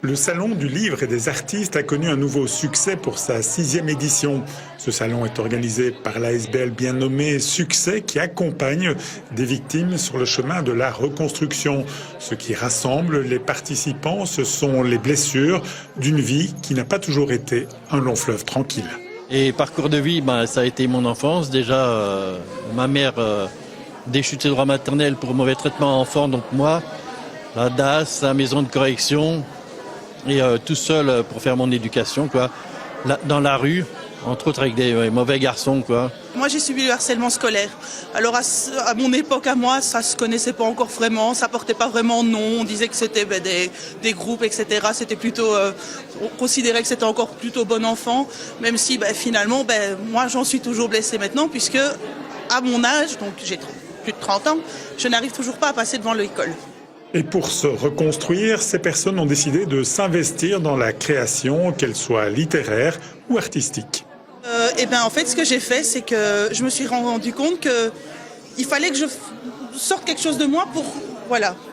Le Salon du livre et des artistes a connu un nouveau succès pour sa 6e édition. Ce salon est organisé par l'ASBL bien nommé Succès qui accompagne des victimes sur le chemin de la reconstruction. Ce qui rassemble les participants, ce sont les blessures d'une vie qui n'a pas toujours été un long fleuve tranquille. Et parcours de vie, ça a été mon enfance. Déjà, ma mère déchutée de droit maternel pour mauvais traitement enfant, donc moi, la DAS, la maison de correction, et tout seul pour faire mon éducation, quoi. Dans la rue, entre autres avec des mauvais garçons, quoi. Moi, j'ai subi le harcèlement scolaire. Alors, à mon époque, à moi, ça se connaissait pas encore vraiment, ça portait pas vraiment nom. On disait que c'était des groupes, etc. C'était plutôt, on considérait que c'était encore plutôt bon enfant, même si finalement, moi, j'en suis toujours blessée maintenant, puisque à mon âge, donc j'ai plus de 30 ans, je n'arrive toujours pas à passer devant l'école. Et pour se reconstruire, ces personnes ont décidé de s'investir dans la création, qu'elle soit littéraire ou artistique. En fait, ce que j'ai fait, c'est que je me suis rendu compte qu'il fallait que je sorte quelque chose de moi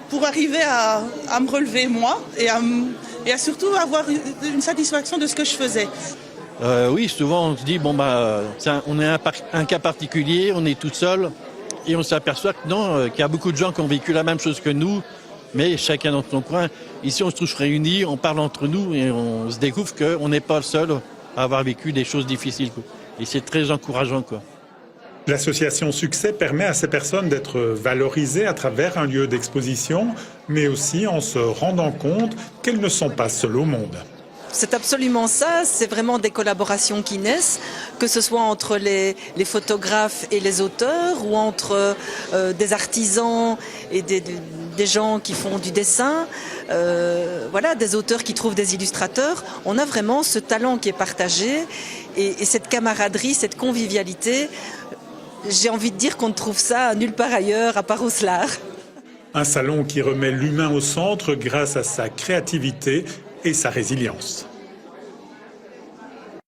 pour arriver à me relever moi et à surtout avoir une satisfaction de ce que je faisais. Oui, souvent on se dit, on est un cas particulier, on est tout seul et on s'aperçoit que non, qu'il y a beaucoup de gens qui ont vécu la même chose que nous. Mais chacun dans son coin. Ici, on se touche réunis, on parle entre nous et on se découvre qu'on n'est pas le seul à avoir vécu des choses difficiles, quoi. Et c'est très encourageant, quoi. L'association Succès permet à ces personnes d'être valorisées à travers un lieu d'exposition, mais aussi en se rendant compte qu'elles ne sont pas seules au monde. C'est absolument ça, c'est vraiment des collaborations qui naissent, que ce soit entre les photographes et les auteurs ou entre des artisans et des gens qui font du dessin, des auteurs qui trouvent des illustrateurs. On a vraiment ce talent qui est partagé et cette camaraderie, cette convivialité. J'ai envie de dire qu'on ne trouve ça nulle part ailleurs à part au SLAR. Un salon qui remet l'humain au centre grâce à sa créativité et sa résilience.